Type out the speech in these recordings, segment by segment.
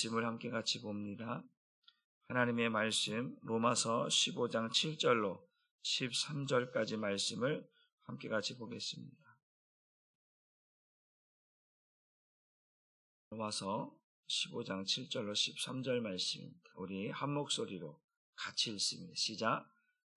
말씀을 함께 같이 봅니다. 하나님의 말씀 로마서 15장 7절로 13절까지 말씀을 함께 같이 보겠습니다. 로마서 15장 7절로 13절 말씀입니다. 우리 한 목소리로 같이 읽습니다. 시작.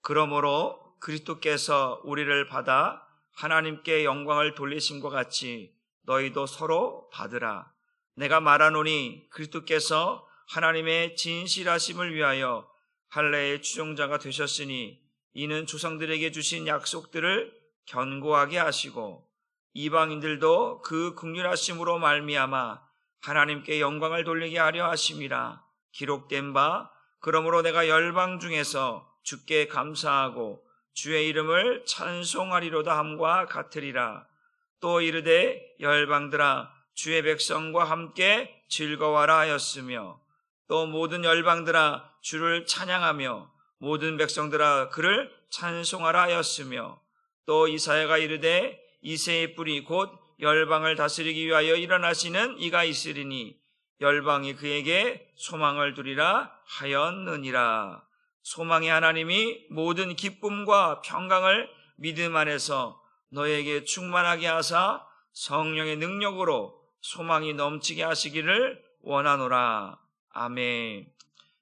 그러므로 그리스도께서 우리를 받아 하나님께 영광을 돌리심과 같이 너희도 서로 받으라. 내가 말하노니 그리스도께서 하나님의 진실하심을 위하여 할례의 추종자가 되셨으니 이는 조상들에게 주신 약속들을 견고하게 하시고 이방인들도 그 긍휼하심으로 말미암아 하나님께 영광을 돌리게 하려 하심이라. 기록된 바 그러므로 내가 열방 중에서 주께 감사하고 주의 이름을 찬송하리로다 함과 같으리라. 또 이르되 열방들아 주의 백성과 함께 즐거워하라 하였으며 또 모든 열방들아 주를 찬양하며 모든 백성들아 그를 찬송하라 하였으며 또 이사야가 이르되 이새의 뿌리 곧 열방을 다스리기 위하여 일어나시는 이가 있으리니 열방이 그에게 소망을 두리라 하였느니라. 소망의 하나님이 모든 기쁨과 평강을 믿음 안에서 너에게 충만하게 하사 성령의 능력으로 소망이 넘치게 하시기를 원하노라. 아멘.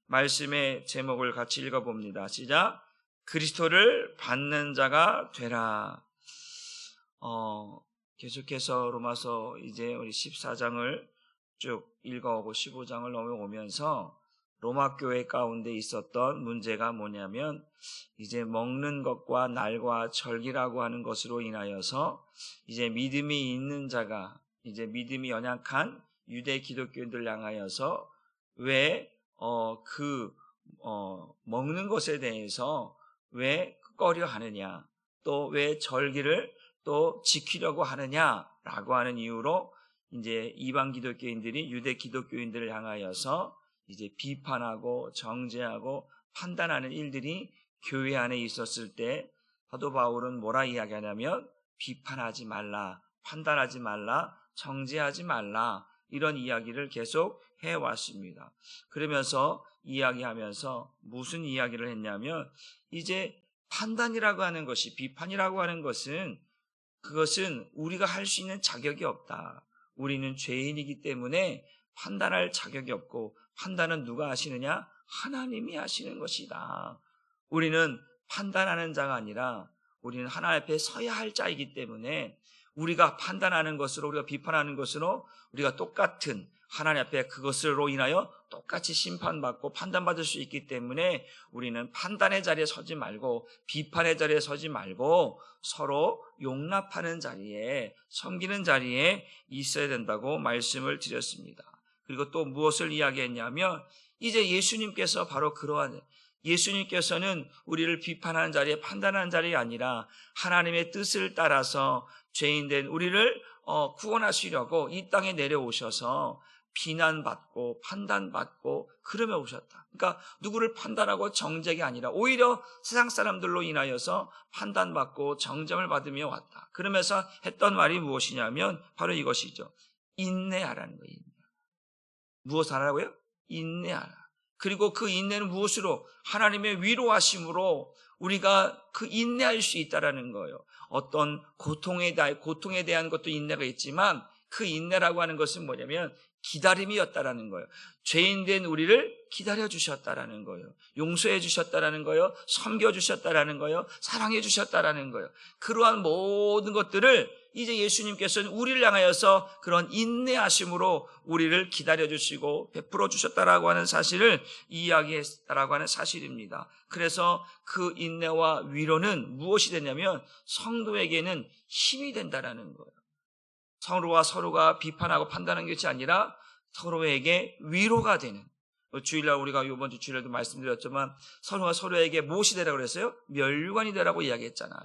말씀의 제목을 같이 읽어봅니다. 시작. 그리스도를 받는 자가 되라. 계속해서 로마서 이제 우리 14장을 쭉 읽어오고 15장을 넘어오면서 로마 교회 가운데 있었던 문제가 뭐냐면 이제 먹는 것과 날과 절기라고 하는 것으로 인하여서 이제 믿음이 있는 자가 이제 믿음이 연약한 유대 기독교인들 향하여서 왜 먹는 것에 대해서 왜 꺼려 하느냐, 또 왜 절기를 또 지키려고 하느냐라고 하는 이유로 이제 이방 기독교인들이 유대 기독교인들을 향하여서 이제 비판하고 정죄하고 판단하는 일들이 교회 안에 있었을 때 사도 바울은 뭐라 이야기하냐면 비판하지 말라, 판단하지 말라, 정죄하지 말라 이런 이야기를 계속 해왔습니다. 그러면서 이야기하면서 무슨 이야기를 했냐면 이제 판단이라고 하는 것이 비판이라고 하는 것은 그것은 우리가 할 수 있는 자격이 없다. 우리는 죄인이기 때문에 판단할 자격이 없고 판단은 누가 하시느냐? 하나님이 하시는 것이다. 우리는 판단하는 자가 아니라 우리는 하나님 앞에 서야 할 자이기 때문에 우리가 판단하는 것으로 우리가 비판하는 것으로 우리가 똑같은 하나님 앞에 그것으로 인하여 똑같이 심판받고 판단받을 수 있기 때문에 우리는 판단의 자리에 서지 말고 비판의 자리에 서지 말고 서로 용납하는 자리에 섬기는 자리에 있어야 된다고 말씀을 드렸습니다. 그리고 또 무엇을 이야기했냐면 이제 예수님께서 바로 그러한 예수님께서는 우리를 비판하는 자리에 판단하는 자리가 아니라 하나님의 뜻을 따라서 죄인된 우리를 구원하시려고 이 땅에 내려오셔서 비난받고 판단받고 그러며 오셨다. 그러니까 누구를 판단하고 정죄가 아니라 오히려 세상 사람들로 인하여서 판단받고 정죄를 받으며 왔다. 그러면서 했던 말이 무엇이냐면 바로 이것이죠. 인내하라는 거예요. 무엇 하라고요? 인내하라. 그리고 그 인내는 무엇으로? 하나님의 위로하심으로 우리가 그 인내할 수 있다라는 거예요. 어떤 고통에 대한 것도 인내가 있지만 그 인내라고 하는 것은 뭐냐면 기다림이었다라는 거예요. 죄인된 우리를 기다려 주셨다라는 거예요. 용서해 주셨다라는 거예요. 섬겨 주셨다라는 거예요. 사랑해 주셨다라는 거예요. 그러한 모든 것들을 이제 예수님께서는 우리를 향하여서 그런 인내하심으로 우리를 기다려 주시고 베풀어 주셨다라고 하는 사실을 이야기했다라고 하는 사실입니다. 그래서 그 인내와 위로는 무엇이 되냐면 성도에게는 힘이 된다라는 거예요. 서로가 서로가 비판하고 판단하는 것이 아니라 서로에게 위로가 되는. 주일날 우리가 이번 주 주일날도 말씀드렸지만 서로가 서로에게 무엇이 되라고 그랬어요? 면류관이 되라고 이야기했잖아요.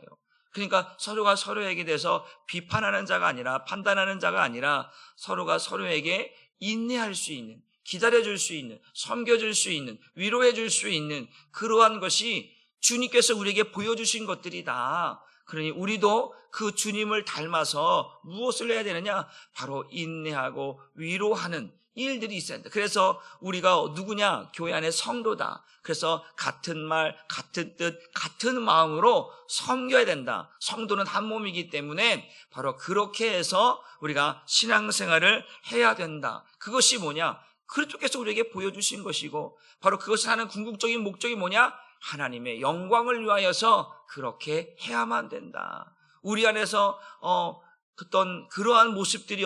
그러니까 서로가 서로에게 대해서 비판하는 자가 아니라 판단하는 자가 아니라 서로가 서로에게 인내할 수 있는, 기다려줄 수 있는, 섬겨줄 수 있는, 위로해줄 수 있는 그러한 것이 주님께서 우리에게 보여주신 것들이다. 그러니 우리도 그 주님을 닮아서 무엇을 해야 되느냐? 바로 인내하고 위로하는 이 일들이 있어야 된다. 그래서 우리가 누구냐? 교회 안에 성도다. 그래서 같은 말, 같은 뜻, 같은 마음으로 섬겨야 된다. 성도는 한 몸이기 때문에 바로 그렇게 해서 우리가 신앙생활을 해야 된다. 그것이 뭐냐? 그리스도께서 우리에게 보여주신 것이고, 바로 그것을 하는 궁극적인 목적이 뭐냐? 하나님의 영광을 위하여서 그렇게 해야만 된다. 우리 안에서 어떤 그러한 모습들이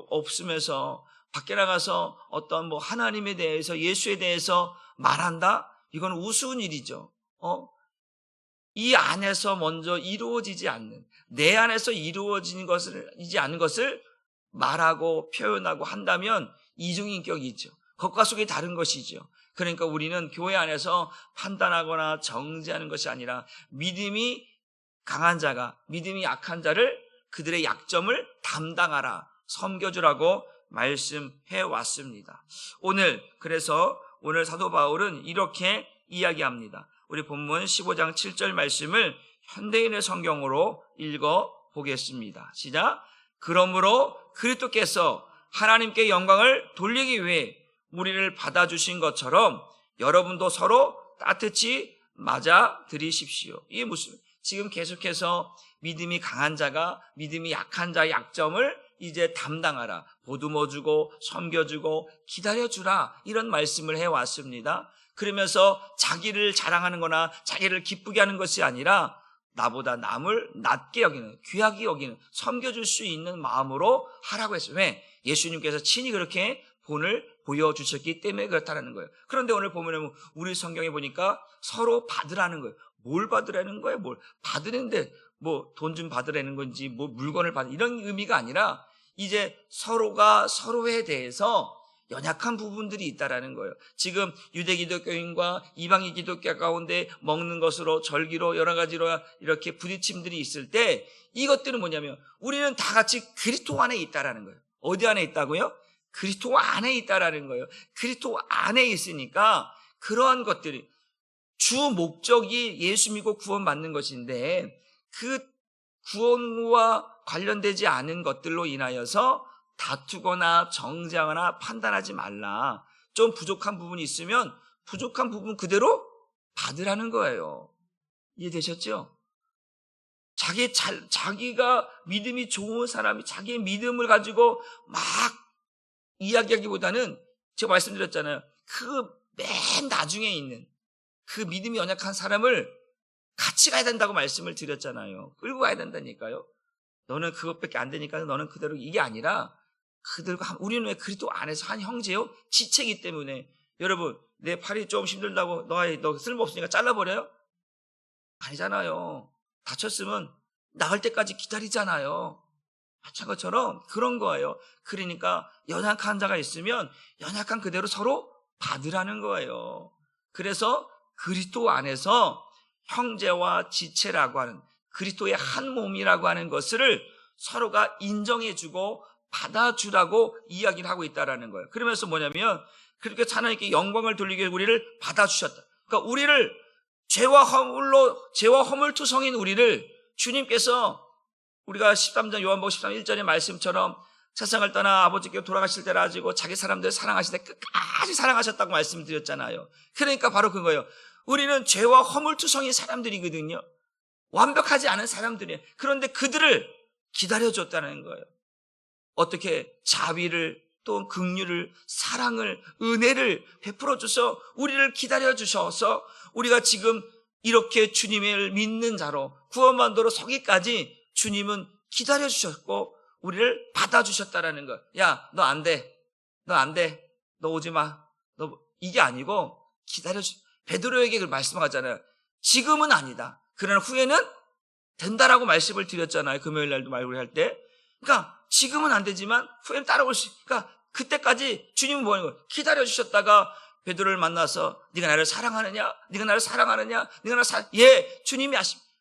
없으면서 밖에 나가서 어떤 하나님에 대해서, 예수에 대해서 말한다? 이건 우스운 일이죠. 이 안에서 먼저 이루어지지 않는, 내 안에서 이루어지지 않는 것을 말하고 표현하고 한다면 이중인격이죠. 겉과 속이 다른 것이죠. 그러니까 우리는 교회 안에서 판단하거나 정죄하는 것이 아니라 믿음이 강한 자가 믿음이 약한 자를, 그들의 약점을 담당하라, 섬겨주라고 말씀해 왔습니다. 그래서 오늘 사도 바울은 이렇게 이야기합니다. 우리 본문 15장 7절 말씀을 현대인의 성경으로 읽어 보겠습니다. 시작. 그러므로 그리스도께서 하나님께 영광을 돌리기 위해 우리를 받아주신 것처럼 여러분도 서로 따뜻히 맞아들이십시오. 이게 무슨, 지금 계속해서 믿음이 강한 자가 믿음이 약한 자의 약점을 이제 담당하라, 보듬어주고 섬겨주고 기다려주라, 이런 말씀을 해왔습니다. 그러면서 자기를 자랑하는 거나 자기를 기쁘게 하는 것이 아니라 나보다 남을 낮게 여기는, 귀하게 여기는, 섬겨줄 수 있는 마음으로 하라고 했어요. 왜? 예수님께서 친히 그렇게 본을 보여주셨기 때문에 그렇다는 거예요. 그런데 오늘 보면 우리 성경에 보니까 서로 받으라는 거예요. 뭘 받으라는 거예요? 뭘 받으는데 돈 좀 받으라는 건지 물건을 받으라는, 이런 의미가 아니라 이제 서로가 서로에 대해서 연약한 부분들이 있다라는 거예요. 지금 유대 기독교인과 이방인 기독교 가운데 먹는 것으로, 절기로, 여러 가지로 이렇게 부딪힘들이 있을 때 이것들은 뭐냐면 우리는 다 같이 그리스도 안에 있다라는 거예요. 어디 안에 있다고요? 그리스도 안에 있다라는 거예요. 그리스도 안에 있으니까 그러한 것들이, 주 목적이 예수 믿고 구원받는 것인데 그 구원과 관련되지 않은 것들로 인하여서 다투거나 정죄하거나 판단하지 말라. 좀 부족한 부분이 있으면 부족한 부분 그대로 받으라는 거예요. 이해되셨죠? 자기가 믿음이 좋은 사람이 자기의 믿음을 가지고 막 이야기하기보다는, 제가 말씀드렸잖아요. 그 맨 나중에 있는 그 믿음이 연약한 사람을 같이 가야 된다고 말씀을 드렸잖아요. 끌고 가야 된다니까요. 너는 그것밖에 안 되니까 너는 그대로, 이게 아니라 그들과 우리는 왜 그리스도 안에서 한 형제요? 지체이기 때문에. 여러분, 내 팔이 좀 힘들다고 너 쓸모없으니까 잘라버려요? 아니잖아요. 다쳤으면 나을 때까지 기다리잖아요. 마찬 것처럼 그런 거예요. 그러니까 연약한 자가 있으면 연약한 그대로 서로 받으라는 거예요. 그래서 그리스도 안에서 형제와 지체라고 하는, 그리스도의 한 몸이라고 하는 것을 서로가 인정해주고 받아주라고 이야기를 하고 있다라는 거예요. 그러면서 뭐냐면, 그렇게 하나님께 영광을 돌리기 위해 우리를 받아주셨다. 그러니까 우리를 죄와 허물투성인 우리를 주님께서, 우리가 13장 요한복음 13장 1절의 말씀처럼 세상을 떠나 아버지께 돌아가실 때라 가지고 자기 사람들을 사랑하실 때 끝까지 사랑하셨다고 말씀드렸잖아요. 그러니까 바로 그거예요. 우리는 죄와 허물투성인 사람들이거든요. 완벽하지 않은 사람들이에요. 그런데 그들을 기다려줬다는 거예요. 어떻게? 자비를, 또 긍휼을, 사랑을, 은혜를 베풀어 주셔서 우리를 기다려 주셔서 우리가 지금 이렇게 주님을 믿는 자로 구원받도록 서기까지 주님은 기다려 주셨고 우리를 받아 주셨다라는 거. 야, 너 안 돼. 너 안 돼. 너 오지 마. 이게 아니고 베드로에게 그 말씀하잖아요. 지금은 아니다. 그러나 후에는 된다라고 말씀을 드렸잖아요. 금요일 날도 말을 할 때. 그러니까 지금은 안 되지만 후에는 따라올 수, 그러니까 그때까지 주님은 뭐 하는 거예요? 기다려 주셨다가 베드로를 만나서 네가 나를 사랑하느냐? 네가 나를 사랑하느냐? 네가 나를 예, 주님이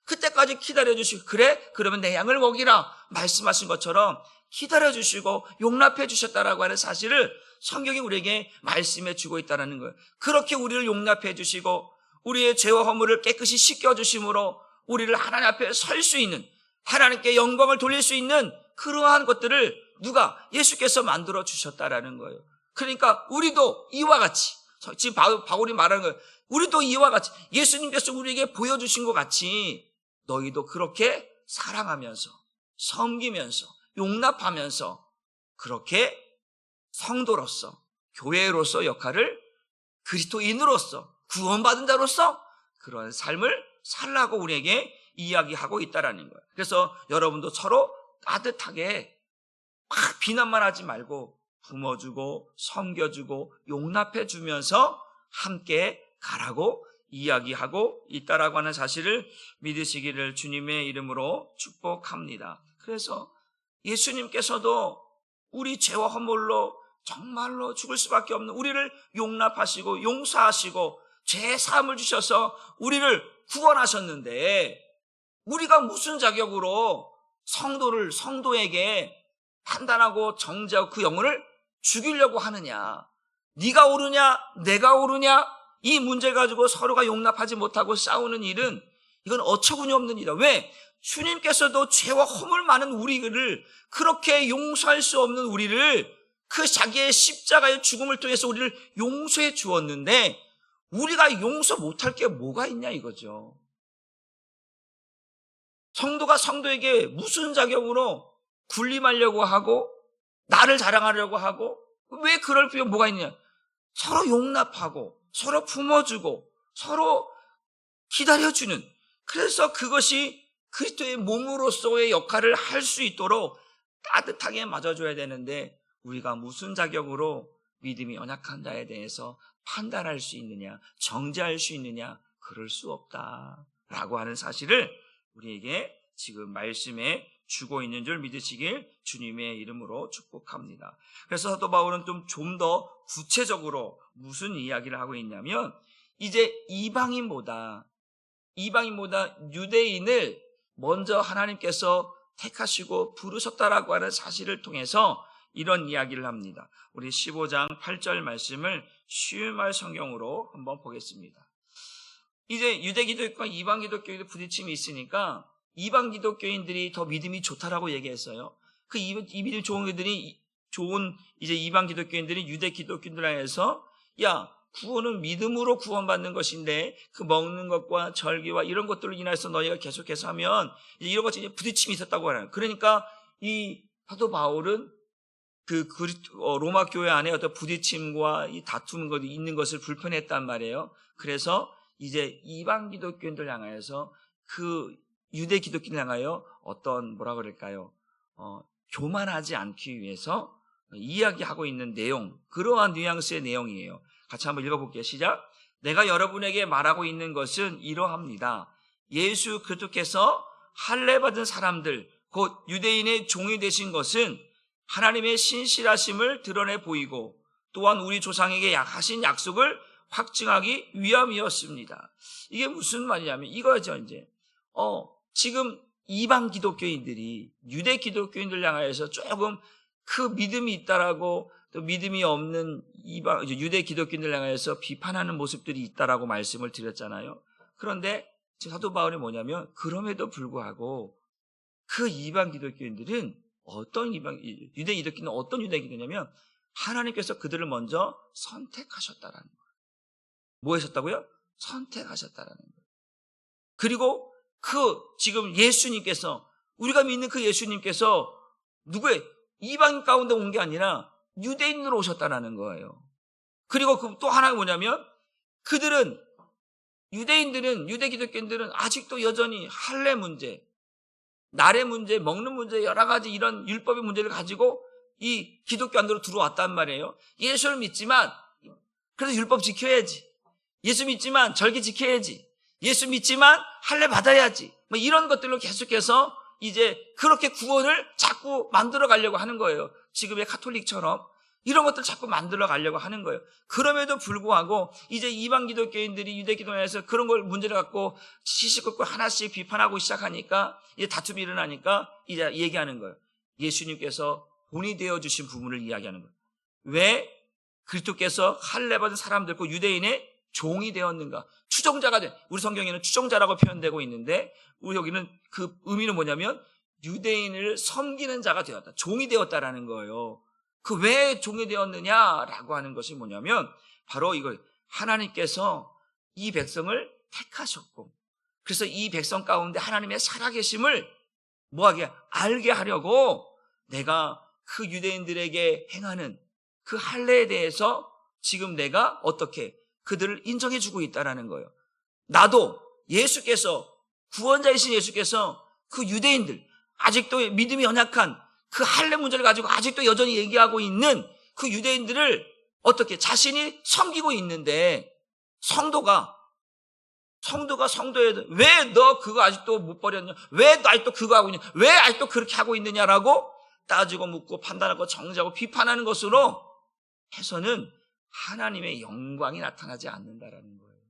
그때까지 기다려 주시고, 그래? 그러면 내 양을 먹이라 말씀하신 것처럼 기다려 주시고 용납해 주셨다라고 하는 사실을 성경이 우리에게 말씀해 주고 있다는 거예요. 그렇게 우리를 용납해 주시고 우리의 죄와 허물을 깨끗이 씻겨 주심으로 우리를 하나님 앞에 설 수 있는, 하나님께 영광을 돌릴 수 있는 그러한 것들을 누가? 예수께서 만들어 주셨다라는 거예요. 그러니까 우리도 이와 같이, 지금 바울이 말하는 거예요. 우리도 이와 같이 예수님께서 우리에게 보여주신 것 같이 너희도 그렇게 사랑하면서 섬기면서 용납하면서 그렇게 성도로서 교회로서 역할을 그리스도인으로서 구원받은 자로서 그런 삶을 살라고 우리에게 이야기하고 있다라는 거예요. 그래서 여러분도 서로 따뜻하게 막 비난만 하지 말고 품어주고 섬겨주고 용납해주면서 함께 가라고 이야기하고 있다라고 하는 사실을 믿으시기를 주님의 이름으로 축복합니다. 그래서 예수님께서도 우리 죄와 허물로 정말로 죽을 수밖에 없는 우리를 용납하시고 용서하시고 죄 사함을 주셔서 우리를 구원하셨는데 우리가 무슨 자격으로 성도에게 판단하고 정죄하고 그 영혼을 죽이려고 하느냐? 네가 옳으냐 내가 옳으냐 이 문제 가지고 서로가 용납하지 못하고 싸우는 일은 이건 어처구니 없는 일이다. 왜? 주님께서도 죄와 허물 많은 우리를 그렇게 용서할 수 없는 우리를 그 자기의 십자가의 죽음을 통해서 우리를 용서해 주었는데 우리가 용서 못할 게 뭐가 있냐 이거죠. 성도가 성도에게 무슨 자격으로 군림하려고 하고 나를 자랑하려고 하고 왜 그럴 필요가 뭐가 있냐. 서로 용납하고 서로 품어주고 서로 기다려주는, 그래서 그것이 그리스도의 몸으로서의 역할을 할 수 있도록 따뜻하게 맞아줘야 되는데 우리가 무슨 자격으로 믿음이 연약한 자에 대해서 판단할 수 있느냐, 정죄할 수 있느냐, 그럴 수 없다라고 하는 사실을 우리에게 지금 말씀에 주고 있는 줄 믿으시길 주님의 이름으로 축복합니다. 그래서 사도 바울은 좀 더 구체적으로 무슨 이야기를 하고 있냐면 이제 이방인보다 유대인을 먼저 하나님께서 택하시고 부르셨다라고 하는 사실을 통해서 이런 이야기를 합니다. 우리 15장 8절 말씀을 쉬운 말 성경으로 한번 보겠습니다. 이제 유대 기독교와 이방 기독교인들 부딪힘이 있으니까 이방 기독교인들이 더 믿음이 좋다라고 얘기했어요. 그 이 믿음 좋은 이제 이방 기독교인들이 유대 기독교인들 안에서 야, 구원은 믿음으로 구원받는 것인데 그 먹는 것과 절기와 이런 것들로 인해서 너희가 계속해서 하면 이제 이런 것이 이제 부딪힘이 있었다고 하는. 그러니까 이 사도 바울은 로마 교회 안에 어떤 부딪힘과 이 다툼이 있는 것을 불편했단 말이에요. 그래서 이제 이방 기독교인들 향하여서 그 유대 기독교인들 향하여 어떤 뭐라 그럴까요? 교만하지 않기 위해서 이야기하고 있는 내용, 그러한 뉘앙스의 내용이에요. 같이 한번 읽어볼게요. 시작. 내가 여러분에게 말하고 있는 것은 이러합니다. 예수 그리스도께서 할례 받은 사람들, 곧 유대인의 종이 되신 것은 하나님의 신실하심을 드러내 보이고 또한 우리 조상에게 하신 약속을 확증하기 위함이었습니다. 이게 무슨 말이냐면 이거죠. 이제 지금 이방 기독교인들이 유대 기독교인들 향하여서 조금 그 믿음이 있다라고 또 믿음이 없는 유대 기독교인들 향하여서 비판하는 모습들이 있다라고 말씀을 드렸잖아요. 그런데 사도 바울이 뭐냐면 그럼에도 불구하고 그 이방 기독교인들은 유대 기독교인은 어떤 유대 기독교냐면 하나님께서 그들을 먼저 선택하셨다라는 거예요. 뭐 하셨다고요? 선택하셨다라는 거예요. 그리고 지금 예수님께서, 우리가 믿는 그 예수님께서 누구의 이방 가운데 온 게 아니라 유대인으로 오셨다라는 거예요. 그리고 또 하나가 뭐냐면 유대 기독교인들은 아직도 여전히 할례 문제, 날의 문제, 먹는 문제, 여러 가지 이런 율법의 문제를 가지고 이 기독교 안으로 들어왔단 말이에요. 예수를 믿지만 그래서 율법 지켜야지. 예수 믿지만 절기 지켜야지. 예수 믿지만 할례 받아야지. 뭐 이런 것들로 계속해서 이제 그렇게 구원을 자꾸 만들어 가려고 하는 거예요. 지금의 카톨릭처럼 이런 것들 자꾸 만들어 가려고 하는 거예요. 그럼에도 불구하고 이제 이방 기독교인들이 유대 기독교에서 그런 걸 문제를 갖고 시시콜콜 하나씩 비판하고 시작하니까 이제 다툼이 일어나니까 이제 얘기하는 거예요. 예수님께서 본이 되어 주신 부분을 이야기하는 거예요. 왜 그리스도께서 할례 받은 사람들 그 유대인의 종이 되었는가? 추종자가 돼. 우리 성경에는 추종자라고 표현되고 있는데 우리 여기는 그 의미는 뭐냐면 유대인을 섬기는 자가 되었다. 종이 되었다라는 거예요. 그 왜 종이 되었느냐라고 하는 것이 뭐냐면 바로 이거 하나님께서 이 백성을 택하셨고 그래서 이 백성 가운데 하나님의 살아계심을 뭐하게 알게 하려고 내가 그 유대인들에게 행하는 그 할례에 대해서 지금 내가 어떻게 그들을 인정해주고 있다라는 거예요. 나도 예수께서 구원자이신 예수께서 그 유대인들 아직도 믿음이 연약한 그 할례 문제를 가지고 아직도 여전히 얘기하고 있는 그 유대인들을 어떻게 자신이 섬기고 있는데 성도가 성도에 왜 너 그거 아직도 못 버렸냐? 왜 너 아직도 그거 하고 있냐? 왜 아직도 그렇게 하고 있느냐라고 따지고 묻고 판단하고 정죄하고 비판하는 것으로 해서는 하나님의 영광이 나타나지 않는다라는 거예요.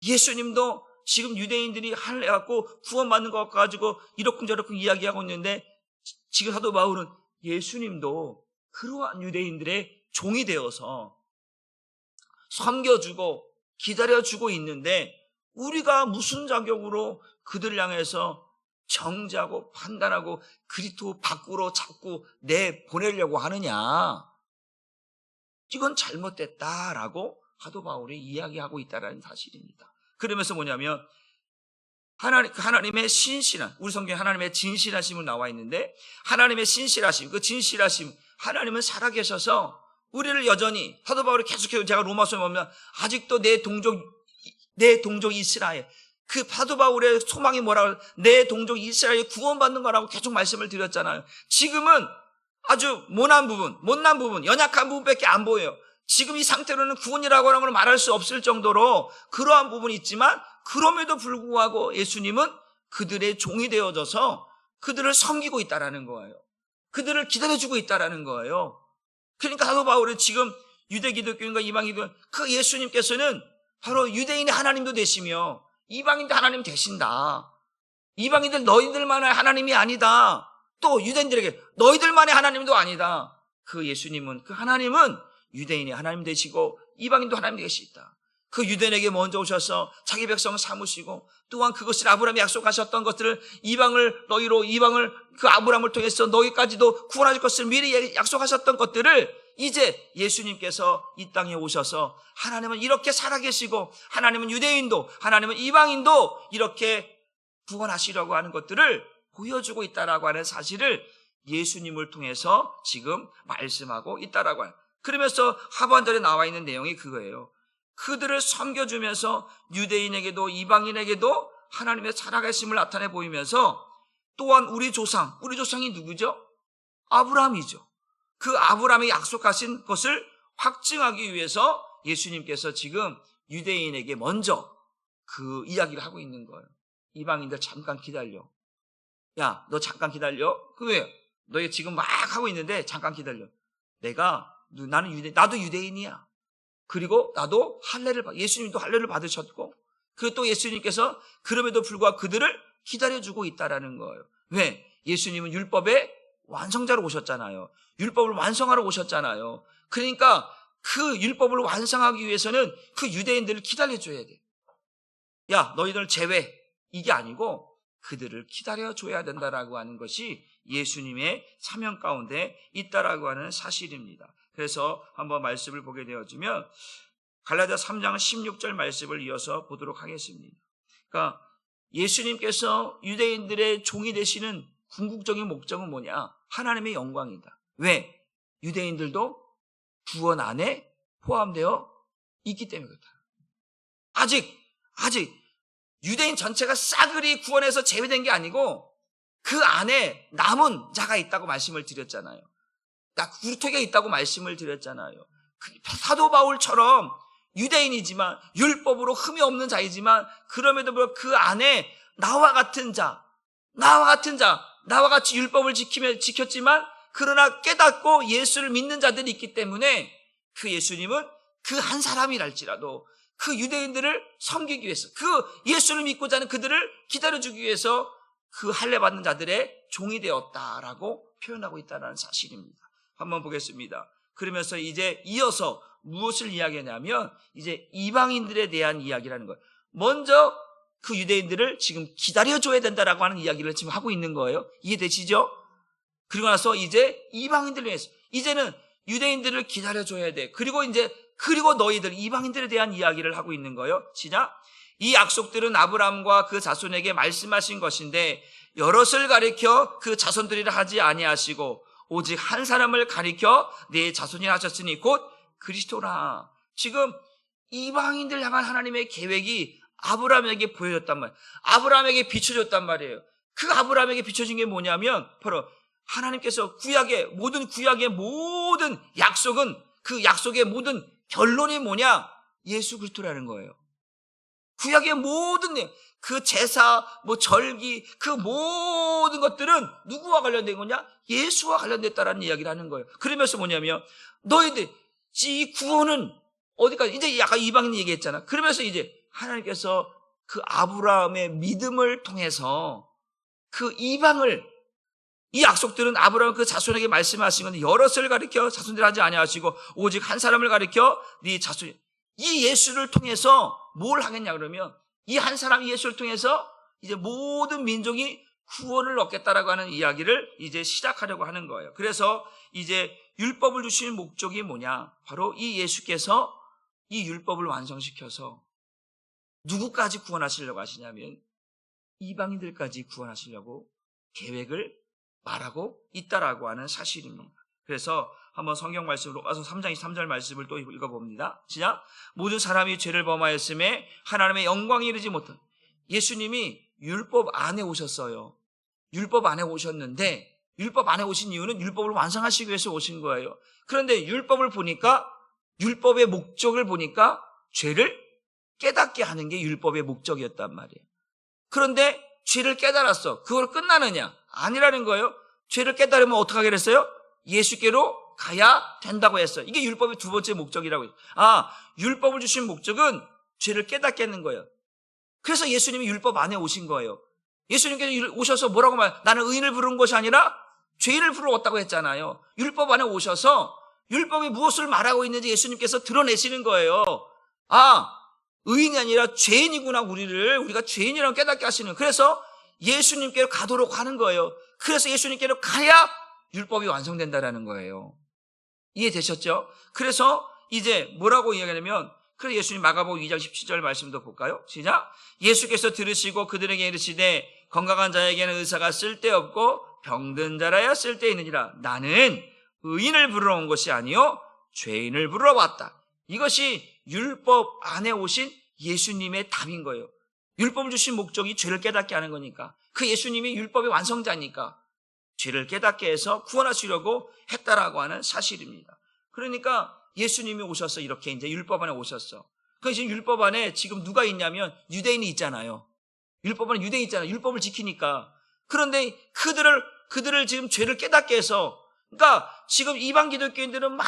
예수님도 지금 유대인들이 할례 갖고 구원받는 것 가지고 이러쿵저러쿵 이야기하고 있는데 지금 사도 바울은 예수님도 그러한 유대인들의 종이 되어서 섬겨주고 기다려주고 있는데 우리가 무슨 자격으로 그들을 향해서 정죄하고 판단하고 그리스도 밖으로 자꾸 내보내려고 하느냐. 이건 잘못됐다라고 사도 바울이 이야기하고 있다는 사실입니다. 그러면서 뭐냐면 하나님의 신실한, 우리 성경에 하나님의 진실하심은 나와 있는데 하나님의 신실하심, 그 진실하심, 하나님은 살아계셔서 우리를 여전히 사도 바울이 계속해서 제가 로마서에 보면 아직도 내 동족 이스라엘, 그 사도 바울의 소망이 뭐라고 내 동족 이스라엘이 구원받는 거라고 계속 말씀을 드렸잖아요. 지금은 아주 못난 부분, 연약한 부분밖에 안 보여요. 지금 이 상태로는 구원이라고 하는 걸 말할 수 없을 정도로 그러한 부분이 있지만 그럼에도 불구하고 예수님은 그들의 종이 되어져서 그들을 섬기고 있다라는 거예요. 그들을 기다려주고 있다라는 거예요. 그러니까 사도 바울은 지금 유대 기독교인과 이방 기독교 그 예수님께서는 바로 유대인의 하나님도 되시며 이방인도 하나님 되신다. 이방인들 너희들만의 하나님이 아니다. 또 유대인들에게 너희들만의 하나님도 아니다. 그 예수님은 그 하나님은 유대인의 하나님 되시고 이방인도 하나님 되시다. 그 유대인에게 먼저 오셔서 자기 백성을 삼으시고 또한 그것을 아브라함이 약속하셨던 것들을 이방을 그 아브라함을 통해서 너희까지도 구원하실 것을 미리 약속하셨던 것들을 이제 예수님께서 이 땅에 오셔서 하나님은 이렇게 살아계시고 하나님은 유대인도 하나님은 이방인도 이렇게 구원하시려고 하는 것들을 보여주고 있다라고 하는 사실을 예수님을 통해서 지금 말씀하고 있다라고 하는. 그러면서 하반절에 나와 있는 내용이 그거예요. 그들을 섬겨주면서 유대인에게도 이방인에게도 하나님의 살아계심을 나타내 보이면서 또한 우리 조상이 누구죠? 아브라함이죠. 그 아브라함이 약속하신 것을 확증하기 위해서 예수님께서 지금 유대인에게 먼저 그 이야기를 하고 있는 거예요. 이방인들 잠깐 기다려. 야, 너 잠깐 기다려. 왜? 너희 지금 막 하고 있는데 잠깐 기다려. 나도 유대인이야. 그리고 나도 예수님도 할례를 받으셨고, 그리고 또 예수님께서 그럼에도 불구하고 그들을 기다려주고 있다라는 거예요. 왜? 예수님은 율법의 완성자로 오셨잖아요. 율법을 완성하러 오셨잖아요. 그러니까 그 율법을 완성하기 위해서는 그 유대인들을 기다려줘야 돼. 야, 너희들 제외. 이게 아니고 그들을 기다려줘야 된다라고 하는 것이 예수님의 사명 가운데 있다라고 하는 사실입니다. 그래서 한번 말씀을 보게 되어지면 갈라디아 3장 16절 말씀을 이어서 보도록 하겠습니다. 그러니까 예수님께서 유대인들의 종이 되시는 궁극적인 목적은 뭐냐? 하나님의 영광이다. 왜? 유대인들도 구원 안에 포함되어 있기 때문에 그렇다. 아직 유대인 전체가 싸그리 구원에서 제외된 게 아니고 그 안에 남은 자가 있다고 말씀을 드렸잖아요. 구루토기가 있다고 말씀을 드렸잖아요. 사도 바울처럼 유대인이지만 율법으로 흠이 없는 자이지만 그럼에도 불구하고 그 안에 나와 같이 율법을 지켰지만 그러나 깨닫고 예수를 믿는 자들이 있기 때문에 그 예수님은 그 한 사람이랄지라도 그 유대인들을 섬기기 위해서 그 예수를 믿고자 하는 그들을 기다려주기 위해서 그 할례 받는 자들의 종이 되었다라고 표현하고 있다는 사실입니다. 한번 보겠습니다. 그러면서 이제 이어서 무엇을 이야기하냐면 이제 이방인들에 대한 이야기라는 거예요. 먼저 그 유대인들을 지금 기다려줘야 된다라고 하는 이야기를 지금 하고 있는 거예요. 이해되시죠? 그리고 나서 이제 이방인들을 위해서 이제는 유대인들을 기다려줘야 돼. 그리고 너희들 이방인들에 대한 이야기를 하고 있는 거예요. 시작. 이 약속들은 아브라함과 그 자손에게 말씀하신 것인데 여럿을 가리켜 그 자손들이라 하지 아니하시고 오직 한 사람을 가리켜 네 자손이라 하셨으니 곧 그리스도라. 지금 이방인들 향한 하나님의 계획이 아브라함에게 보여졌단 말이에요. 아브라함에게 비춰졌단 말이에요. 그 아브라함에게 비춰진 게 뭐냐면 바로 하나님께서 구약의 모든 약속은 그 약속의 모든 결론이 뭐냐? 예수 그리스도라는 거예요. 구약의 모든 그 제사, 절기, 그 모든 것들은 누구와 관련된 거냐? 예수와 관련됐다라는 이야기를 하는 거예요. 그러면서 뭐냐면 너희들 이 구원은 어디까지? 이제 아까 이방인 얘기했잖아. 그러면서 이제 하나님께서 그 아브라함의 믿음을 통해서 그 이방을 이 약속들은 아브라함 그 자손에게 말씀하신 건데 여럿을 가리켜 자손들 하지 아니하시고 오직 한 사람을 가리켜 네 자손. 이 예수를 통해서 뭘 하겠냐 그러면 이 한 사람 예수를 통해서 이제 모든 민족이 구원을 얻겠다라고 하는 이야기를 이제 시작하려고 하는 거예요. 그래서 이제 율법을 주신 목적이 뭐냐? 바로 이 예수께서 이 율법을 완성시켜서 누구까지 구원하시려고 하시냐면 이방인들까지 구원하시려고 계획을 말하고 있다라고 하는 사실입니다. 그래서 한번 성경 말씀으로 와서 3장 23절 말씀을 또 읽어봅니다. 시작. 모든 사람이 죄를 범하였음에 하나님의 영광에 이르지 못한 예수님이 율법 안에 오셨어요. 율법 안에 오셨는데 율법 안에 오신 이유는 율법을 완성하시기 위해서 오신 거예요. 그런데 율법의 목적을 보니까 죄를 깨닫게 하는 게 율법의 목적이었단 말이에요. 그런데 죄를 깨달았어. 그걸 끝나느냐? 아니라는 거예요. 죄를 깨달으면 어떻게 하게 됐어요? 예수께로 가야 된다고 했어요. 이게 율법의 두 번째 목적이라고 했어요. 율법을 주신 목적은 죄를 깨닫게 하는 거예요. 그래서 예수님이 율법 안에 오신 거예요. 예수님께서 오셔서 뭐라고 나는 의인을 부른 것이 아니라 죄인을 부르러 왔다고 했잖아요. 율법 안에 오셔서 율법이 무엇을 말하고 있는지 예수님께서 드러내시는 거예요. 의인이 아니라 죄인이구나. 우리가 죄인이라고 깨닫게 하시는. 그래서 예수님께로 가도록 하는 거예요. 그래서 예수님께로 가야 율법이 완성된다라는 거예요. 이해되셨죠? 그래서 이제 뭐라고 이야기하냐면 그래서 예수님 마가복음 2장 17절 말씀도 볼까요? 시작. 예수께서 들으시고 그들에게 이르시되 건강한 자에게는 의사가 쓸데없고 병든 자라야 쓸데있느니라. 나는 의인을 부르러 온 것이 아니요 죄인을 부르러 왔다. 이것이 율법 안에 오신 예수님의 답인 거예요. 율법을 주신 목적이 죄를 깨닫게 하는 거니까. 그 예수님이 율법의 완성자니까 죄를 깨닫게 해서 구원하시려고 했다라고 하는 사실입니다. 그러니까 예수님이 오셔서 이렇게 이제 율법 안에 오셨어. 그래서 지금 율법 안에 지금 누가 있냐면 유대인이 있잖아요. 율법 안에 유대인이 있잖아요. 율법을 지키니까. 그런데 그들을 지금 죄를 깨닫게 해서 그러니까 지금 이방 기독교인들은 막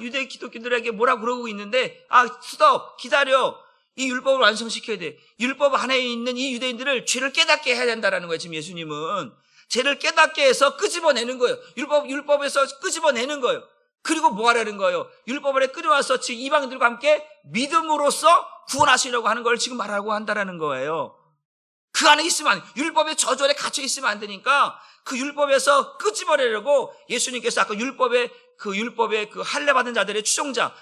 유대 기독교인들에게 뭐라고 그러고 있는데 스톱 기다려. 이 율법을 완성시켜야 돼. 율법 안에 있는 이 유대인들을 죄를 깨닫게 해야 된다라는 거예요. 지금 예수님은 죄를 깨닫게 해서 끄집어내는 거예요. 율법에서 끄집어내는 거예요. 그리고 뭐 하라는 거예요? 율법 안에 끌어와서 지금 이방인들과 함께 믿음으로써 구원하시려고 하는 걸 지금 말하고 한다라는 거예요. 그 안에 있으면 안 돼. 율법의 저주 안에 갇혀 있으면 안 되니까 그 율법에서 끄집어내려고 예수님께서 아까 율법의 그 할례 받은 자들의 추종자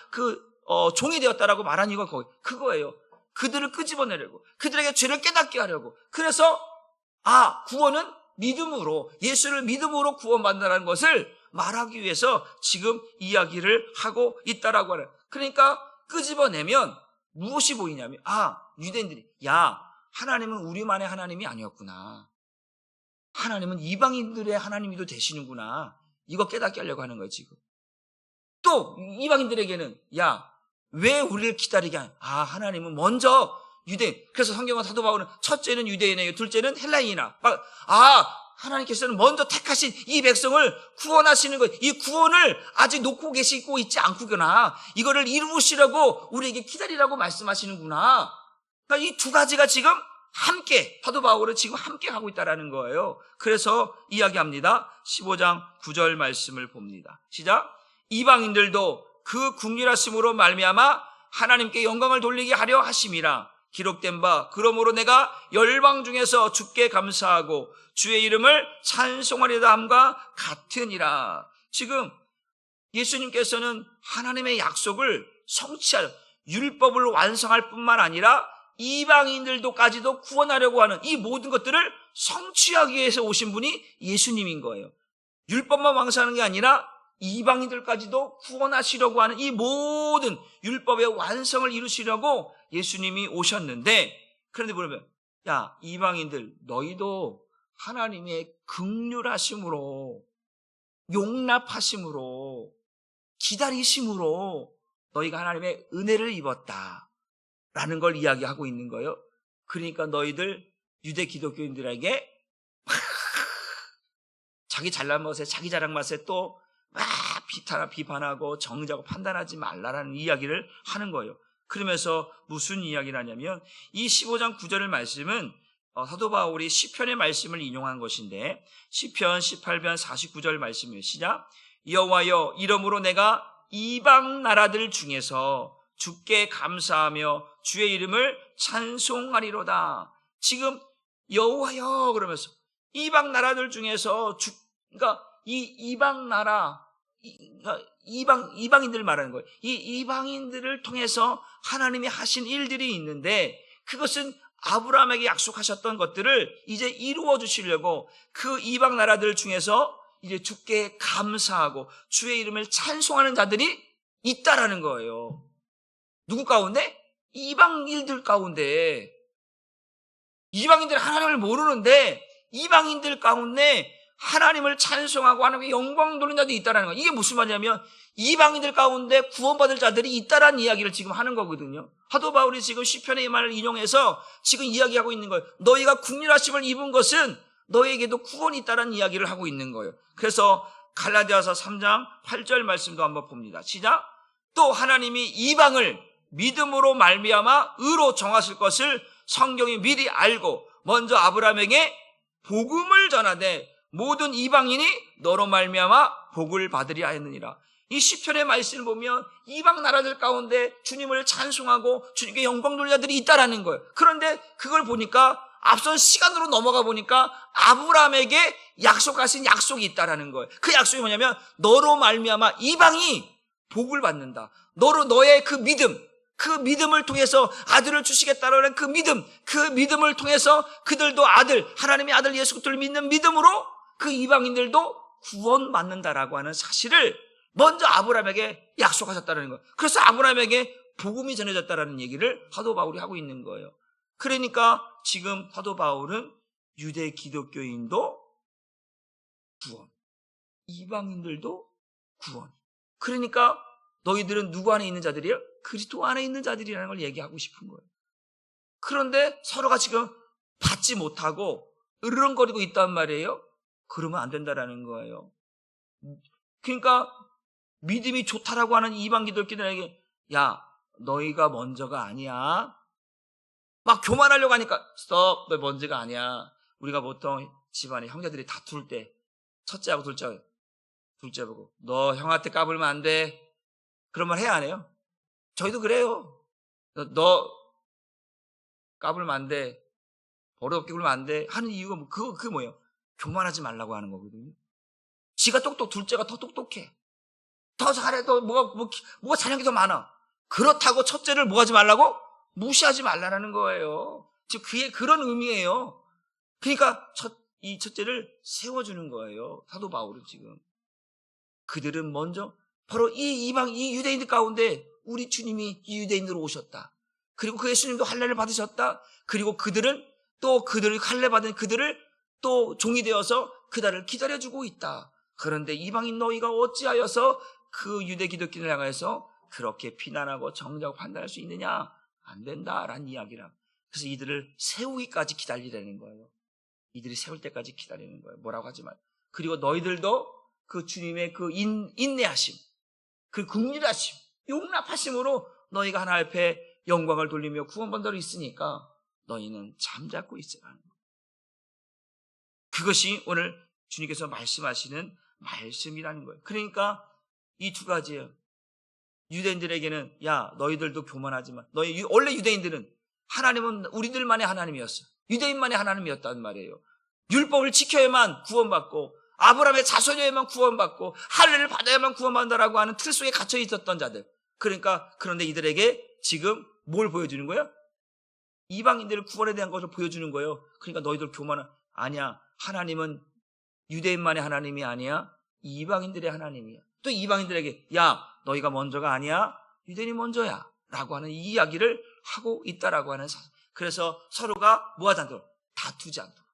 종이 되었다라고 말한 이유가 그거예요. 그들을 끄집어내려고 그들에게 죄를 깨닫게 하려고. 그래서 구원은 믿음으로 예수를 믿음으로 구원받는다는 것을 말하기 위해서 지금 이야기를 하고 있다라고 하는. 그러니까 끄집어내면 무엇이 보이냐면 유대인들이 하나님은 우리만의 하나님이 아니었구나. 하나님은 이방인들의 하나님이도 되시는구나. 이거 깨닫게 하려고 하는 거예요 지금. 또 이방인들에게는 왜 우리를 기다리게 하나님은 먼저 유대인. 그래서 성경은 사도 바울은 첫째는 유대인이에요. 둘째는 헬라인이나. 하나님께서는 먼저 택하신 이 백성을 구원하시는 것. 이 구원을 아직 놓고 계시고 있지 않구나. 이거를 이루시려고 우리에게 기다리라고 말씀하시는구나. 그러니까 이 두 가지가 지금 함께 사도 바울은 지금 함께 하고 있다라는 거예요. 그래서 이야기합니다. 15장 9절 말씀을 봅니다. 시작. 이방인들도 그 긍휼하심으로 말미암아 하나님께 영광을 돌리게 하려 하심이라. 기록된 바 그러므로 내가 열방 중에서 주께 감사하고 주의 이름을 찬송하리다 함과 같으니라. 지금 예수님께서는 하나님의 약속을 성취할, 율법을 완성할 뿐만 아니라 이방인들도까지도 구원하려고 하는 이 모든 것들을 성취하기 위해서 오신 분이 예수님인 거예요. 율법만 완성하는 게 아니라 이방인들까지도 구원하시려고 하는 이 모든 율법의 완성을 이루시려고 예수님이 오셨는데, 그런데 그러면 야, 이방인들 너희도 하나님의 긍휼하심으로, 용납하심으로, 기다리심으로 너희가 하나님의 은혜를 입었다라는 걸 이야기하고 있는 거예요. 그러니까 너희들 유대 기독교인들에게 자기 잘난 맛에, 자기 자랑 맛에 또 비판하고 정죄하고 판단하지 말라라는 이야기를 하는 거예요. 그러면서 무슨 이야기를 하냐면, 이 15장 9절의 말씀은 사도 바울이 시편의 말씀을 인용한 것인데, 시편 18편 49절 말씀이에요. 시작. 여호와여, 이러므로 내가 이방 나라들 중에서 주께 감사하며 주의 이름을 찬송하리로다. 지금 여호와여 그러면서 이방 나라들 중에서 그러니까 이 이방 나라, 이방인들 말하는 거예요. 이 이방인들을 통해서 하나님이 하신 일들이 있는데, 그것은 아브라함에게 약속하셨던 것들을 이제 이루어 주시려고 그 이방 나라들 중에서 이제 주께 감사하고 주의 이름을 찬송하는 자들이 있다라는 거예요. 누구 가운데? 이방인들 가운데. 이방인들 하나님을 모르는데 이방인들 가운데 하나님을 찬송하고 하나님의 영광 돌리는 자들이 있다라는 거예요. 이게 무슨 말이냐면 이방인들 가운데 구원받을 자들이 있다라는 이야기를 지금 하는 거거든요. 사도 바울이 지금 시편의 이 말을 인용해서 지금 이야기하고 있는 거예요. 너희가 긍휼하심을 입은 것은 너희에게도 구원이 있다라는 이야기를 하고 있는 거예요. 그래서 갈라디아서 3장 8절 말씀도 한번 봅니다. 시작. 또 하나님이 이방을 믿음으로 말미암아 의로 정하실 것을 성경이 미리 알고 먼저 아브라함에게 복음을 전하되 모든 이방인이 너로 말미암아 복을 받으리라 했느니라. 이 시편의 말씀을 보면 이방 나라들 가운데 주님을 찬송하고 주님께 영광 돌리는 자들이 있다라는 거예요. 그런데 그걸 보니까 앞선 시간으로 넘어가 보니까 아브라함에게 약속하신 약속이 있다라는 거예요. 그 약속이 뭐냐면 너로 말미암아 이방이 복을 받는다. 너의 그 믿음, 그 믿음을 통해서 아들을 주시겠다라는 그 믿음을 통해서 그들도 하나님의 아들 예수 그리스도를 믿는 믿음으로 그 이방인들도 구원받는다라고 하는 사실을 먼저 아브라함에게 약속하셨다는 거예요. 그래서 아브라함에게 복음이 전해졌다라는 얘기를 사도 바울이 하고 있는 거예요. 그러니까 지금 사도 바울은 유대 기독교인도 구원, 이방인들도 구원. 그러니까 너희들은 누구 안에 있는 자들이에요? 그리스도 안에 있는 자들이라는 걸 얘기하고 싶은 거예요. 그런데 서로가 지금 받지 못하고 으르렁거리고 있단 말이에요. 그러면 안 된다라는 거예요. 그러니까 믿음이 좋다라고 하는 이방 기독교인들에게 야, 너희가 먼저가 아니야. 막 교만하려고 하니까 스톱, 너 먼저가 아니야. 우리가 보통 집안에 형제들이 다툴 때 첫째하고 둘째 보고 너 형한테 까불면 안 돼. 그런 말 해야 안 해요? 저희도 그래요. 너 까불면 안 돼. 버릇없게 굴면 안 돼. 하는 이유가 그게 뭐예요? 교만하지 말라고 하는 거거든요. 지가 둘째가 더 똑똑해. 더 잘해. 더 뭐가 잘하는 게 더 많아. 그렇다고 첫째를 뭐 하지 말라고? 무시하지 말라는 거예요. 지금 그게 그런 의미예요. 그러니까 이 첫째를 세워주는 거예요. 사도 바울은 지금. 그들은 먼저 바로 이 유대인들 가운데 우리 주님이 이 유대인으로 오셨다. 그리고 그 예수님도 할례를 받으셨다. 그리고 그들을 할례 받은 그들을 또 종이 되어서 그들을 기다려주고 있다. 그런데 이방인 너희가 어찌하여서 그 유대 기독교인을 향해서 그렇게 비난하고 정죄하고 판단할 수 있느냐? 안 된다라는 이야기라. 그래서 이들을 세우기까지 기다리라는 거예요. 이들이 세울 때까지 기다리는 거예요. 뭐라고 하지 말. 그리고 너희들도 그 주님의 그 인내하심, 그 긍휼하심, 용납하심으로 너희가 하나님 앞에 영광을 돌리며 구원받는 자로 있으니까 너희는 잠잡고 있으라는 거예요. 그것이 오늘 주님께서 말씀하시는 말씀이라는 거예요. 그러니까 이 두 가지예요. 유대인들에게는 야, 너희들도 교만하지 마. 원래 유대인들은 하나님은 우리들만의 하나님이었어. 유대인만의 하나님이었단 말이에요. 율법을 지켜야만 구원받고 아브라함의 자손이어야만 구원받고 할례를 받아야만 구원받는다라고 하는 틀 속에 갇혀 있었던 자들. 그런데 이들에게 지금 뭘 보여주는 거예요? 이방인들을 구원에 대한 것을 보여주는 거예요. 그러니까 너희들 교만한, 아니야. 하나님은 유대인만의 하나님이 아니야. 이방인들의 하나님이야. 또 이방인들에게, 야, 너희가 먼저가 아니야. 유대인이 먼저야. 라고 하는 이 이야기를 하고 있다라고 하는 사실. 그래서 서로가 뭐하지 않도록, 다투지 않도록,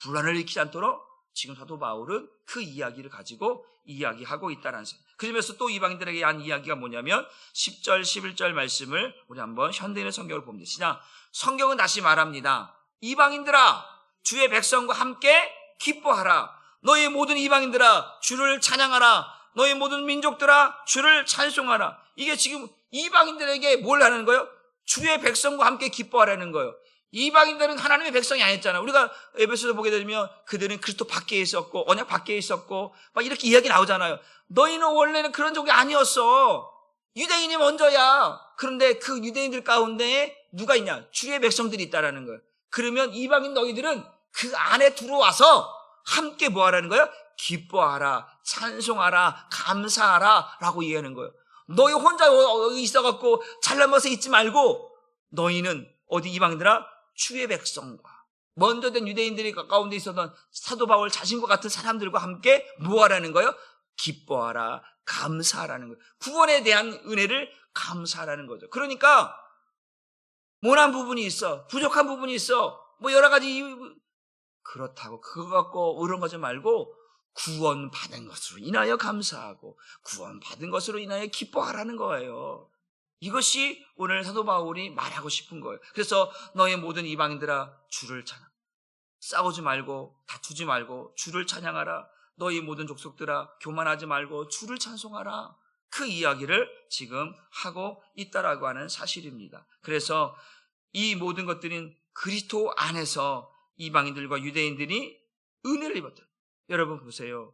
분란을 일으키지 않도록 지금 사도 바울은 그 이야기를 가지고 이야기하고 있다는 사실. 그러면서 또 이방인들에게 한 이야기가 뭐냐면 10절, 11절 말씀을 우리 한번 현대인의 성경을 보면 되시냐. 성경은 다시 말합니다. 이방인들아, 주의 백성과 함께 기뻐하라. 너희 모든 이방인들아, 주를 찬양하라. 너희 모든 민족들아, 주를 찬송하라. 이게 지금 이방인들에게 뭘 하는 거예요? 주의 백성과 함께 기뻐하라는 거예요. 이방인들은 하나님의 백성이 아니었잖아요. 우리가 에베소서 보게 되면 그들은 그리스도 밖에 있었고 언약 밖에 있었고 막 이렇게 이야기 나오잖아요. 너희는 원래는 그런 종이 아니었어. 유대인이 먼저야. 그런데 그 유대인들 가운데 누가 있냐? 주의 백성들이 있다라는 거예요. 그러면 이방인 너희들은 그 안에 들어와서 함께 뭐 하라는 거예요? 기뻐하라, 찬송하라, 감사하라 라고 얘기하는 거예요. 너희 혼자 있어갖고 잘나면서 있지 말고 너희는 어디 이방인들아? 주의 백성과 먼저 된 유대인들이 가까운데 있었던 사도 바울 자신과 같은 사람들과 함께 뭐 하라는 거예요? 기뻐하라, 감사하라는 거예요. 구원에 대한 은혜를 감사하라는 거죠. 그러니까 모난 부분이 있어, 부족한 부분이 있어, 뭐 여러 가지 그렇다고 그거 갖고 의론하지 말고 구원받은 것으로 인하여 감사하고 구원받은 것으로 인하여 기뻐하라는 거예요. 이것이 오늘 사도 바울이 말하고 싶은 거예요. 그래서 너의 모든 이방인들아, 주를 찬양. 싸우지 말고 다투지 말고 주를 찬양하라. 너희 모든 족속들아, 교만하지 말고 주를 찬송하라. 그 이야기를 지금 하고 있다라고 하는 사실입니다. 그래서 이 모든 것들은 그리스도 안에서 이방인들과 유대인들이 은혜를 입었다. 여러분 보세요.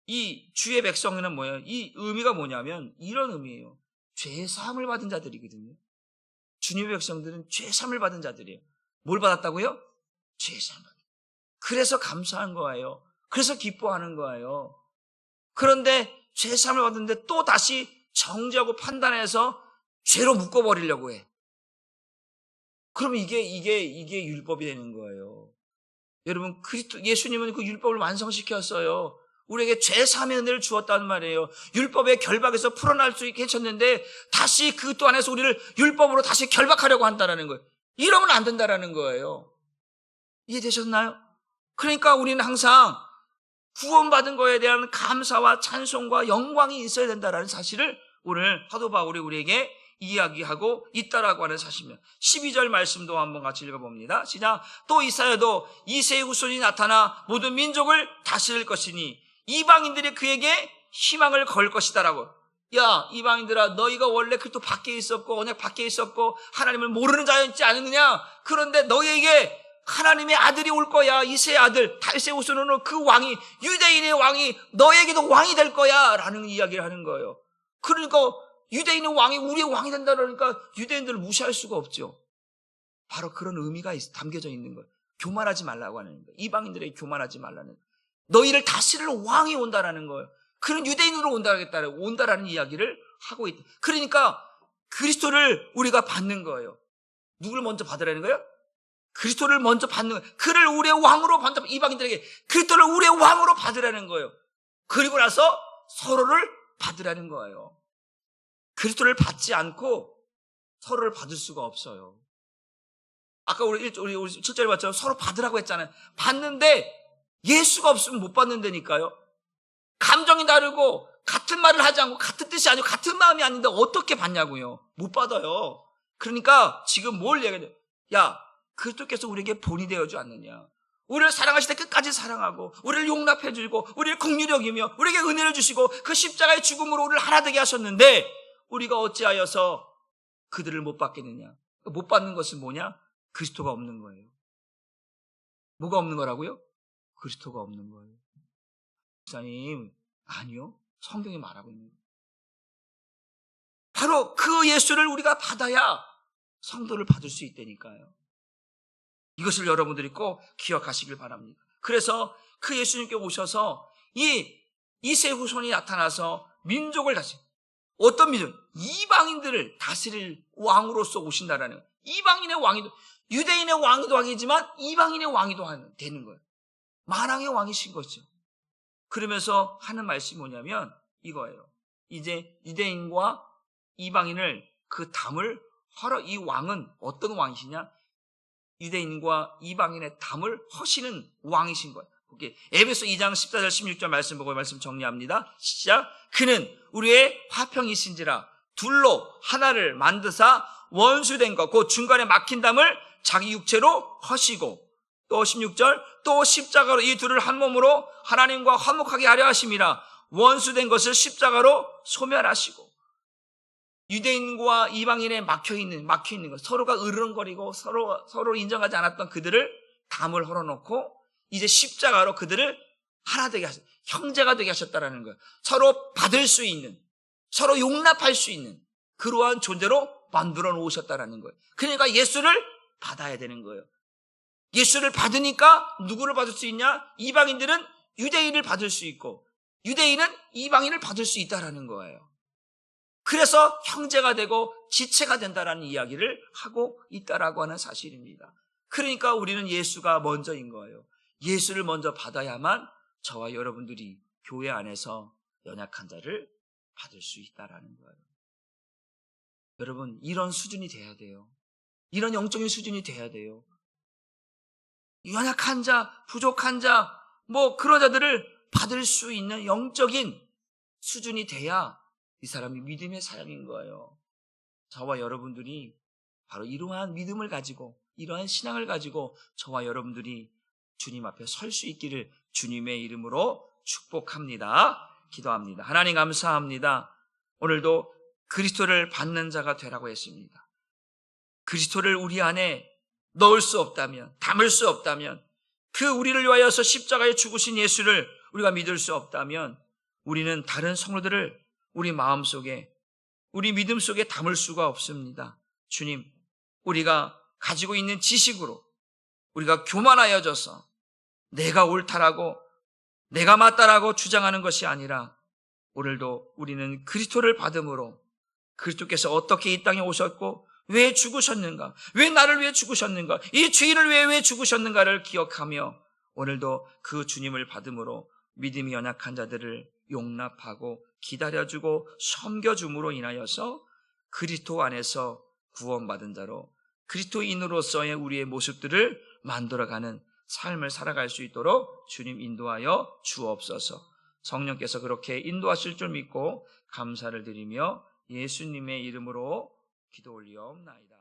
이 주의 백성은 뭐예요? 이 의미가 뭐냐면 이런 의미예요. 죄사함을 받은 자들이거든요. 주님의 백성들은 죄사함을 받은 자들이에요. 뭘 받았다고요? 죄사함 받은. 그래서 감사한 거예요. 그래서 기뻐하는 거예요. 그런데 죄사함을 받았는데 또 다시 정죄하고 판단해서 죄로 묶어버리려고 해. 그러면 이게 율법이 되는 거예요. 여러분, 예수님은 그 율법을 완성시켰어요. 우리에게 죄사함의 은혜를 주었다는 말이에요. 율법의 결박에서 풀어날 수 있게 해줬는데 다시 그것 안에서 우리를 율법으로 다시 결박하려고 한다는 거예요. 이러면 안 된다는 거예요. 이해되셨나요? 그러니까 우리는 항상 구원받은 거에 대한 감사와 찬송과 영광이 있어야 된다는 사실을 오늘 사도 바울이 우리에게 이야기하고 있다라고 하는 사실입니다. 12절 말씀도 한번 같이 읽어봅니다. 시작. 또 이사야도 이새의 후손이 나타나 모든 민족을 다스릴 것이니 이방인들이 그에게 희망을 걸 것이다라고. 야, 이방인들아, 너희가 원래 그리스도 밖에 있었고 언약 밖에 있었고 하나님을 모르는 자였지 않느냐? 그런데 너희에게 하나님의 아들이 올 거야. 이새의 아들, 다윗의 후손으로 그 왕이, 유대인의 왕이 너에게도 왕이 될 거야 라는 이야기를 하는 거예요. 그러니까 유대인의 왕이 우리의 왕이 된다 그러니까 유대인들을 무시할 수가 없죠. 바로 그런 의미가 담겨져 있는 거예요. 교만하지 말라고 하는 거예요. 이방인들에게 교만하지 말라는 거예요. 너희를 다스릴 왕이 온다라는 거예요. 그런 유대인으로 온다라는 이야기를 하고 있다. 그러니까 그리스도를 우리가 받는 거예요. 누구를 먼저 받으라는 거예요? 그리스도를 먼저 받는 거예요. 그를 우리의 왕으로 받는, 이방인들에게 그리스도를 우리의 왕으로 받으라는 거예요. 그리고 나서 서로를 받으라는 거예요. 그리스도를 받지 않고 서로를 받을 수가 없어요. 아까 우리 7절에 봤죠? 서로 받으라고 했잖아요. 받는데 예수가 없으면 못 받는다니까요. 감정이 다르고 같은 말을 하지 않고 같은 뜻이 아니고 같은 마음이 아닌데 어떻게 받냐고요. 못 받아요. 그러니까 지금 뭘 얘기해요? 야, 그리스도께서 우리에게 본이 되어주지 않느냐. 우리를 사랑하실 때 끝까지 사랑하고 우리를 용납해주고 우리를 긍휼히 여기며 우리에게 은혜를 주시고 그 십자가의 죽음으로 우리를 하나 되게 하셨는데 우리가 어찌하여서 그들을 못 받겠느냐. 못 받는 것은 뭐냐? 그리스도가 없는 거예요. 뭐가 없는 거라고요? 그리스도가 없는 거예요. 목사님, 아니요. 성경이 말하고 있는 거예요. 바로 그 예수를 우리가 받아야 성도를 받을 수 있다니까요. 이것을 여러분들이 꼭 기억하시길 바랍니다. 그래서 그 예수님께 오셔서 이 이세 후손이 나타나서 민족을 어떤 민족? 이방인들을 다스릴 왕으로서 오신다라는 거예요. 이방인의 왕이도, 유대인의 왕이도 왕이지만 이방인의 왕이도 되는 거예요. 만왕의 왕이신 거죠. 그러면서 하는 말씀이 뭐냐면 이거예요. 이제 유대인과 이방인을 그 담을 이 왕은 어떤 왕이시냐? 유대인과 이방인의 담을 허시는 왕이신 거예요. 에베소 2장 14절 16절 말씀 보고 말씀 정리합니다. 시작. 그는 우리의 화평이신지라 둘로 하나를 만드사 원수된 것 곧 중간에 막힌 담을 자기 육체로 허시고, 또 16절 또 십자가로 이 둘을 한 몸으로 하나님과 화목하게 하려 하심이라 원수된 것을 십자가로 소멸하시고. 유대인과 이방인에 막혀있는 것, 서로가 으르렁거리고 서로 인정하지 않았던 그들을 담을 헐어놓고 이제 십자가로 그들을 하나 되게 하셨어요. 형제가 되게 하셨다라는 거예요. 서로 받을 수 있는, 서로 용납할 수 있는 그러한 존재로 만들어 놓으셨다라는 거예요. 그러니까 예수를 받아야 되는 거예요. 예수를 받으니까 누구를 받을 수 있냐? 이방인들은 유대인을 받을 수 있고 유대인은 이방인을 받을 수 있다라는 거예요. 그래서 형제가 되고 지체가 된다라는 이야기를 하고 있다라고 하는 사실입니다. 그러니까 우리는 예수가 먼저인 거예요. 예수를 먼저 받아야만 저와 여러분들이 교회 안에서 연약한 자를 받을 수 있다라는 거예요. 여러분, 이런 수준이 돼야 돼요. 이런 영적인 수준이 돼야 돼요. 연약한 자, 부족한 자, 그런 자들을 받을 수 있는 영적인 수준이 돼야 이 사람이 믿음의 사람인 거예요. 저와 여러분들이 바로 이러한 믿음을 가지고, 이러한 신앙을 가지고 저와 여러분들이 주님 앞에 설 수 있기를 주님의 이름으로 축복합니다. 기도합니다. 하나님 감사합니다. 오늘도 그리스도를 받는 자가 되라고 했습니다. 그리스도를 우리 안에 넣을 수 없다면, 담을 수 없다면, 그 우리를 위하여서 십자가에 죽으신 예수를 우리가 믿을 수 없다면 우리는 다른 성도들을 우리 마음속에, 우리 믿음 속에 담을 수가 없습니다. 주님, 우리가 가지고 있는 지식으로 우리가 교만하여져서 내가 옳다라고, 내가 맞다라고 주장하는 것이 아니라 오늘도 우리는 그리스도를 받음으로 그리스도께서 어떻게 이 땅에 오셨고 왜 죽으셨는가, 왜 나를 위해 죽으셨는가, 이 죄인을 위해 왜 죽으셨는가를 기억하며 오늘도 그 주님을 받음으로 믿음이 연약한 자들을 용납하고 기다려주고 섬겨줌으로 인하여서 그리스도 안에서 구원받은 자로 그리스도인으로서의 우리의 모습들을 만들어가는 삶을 살아갈 수 있도록 주님 인도하여 주옵소서. 성령께서 그렇게 인도하실 줄 믿고 감사를 드리며 예수님의 이름으로 기도 올리옵나이다.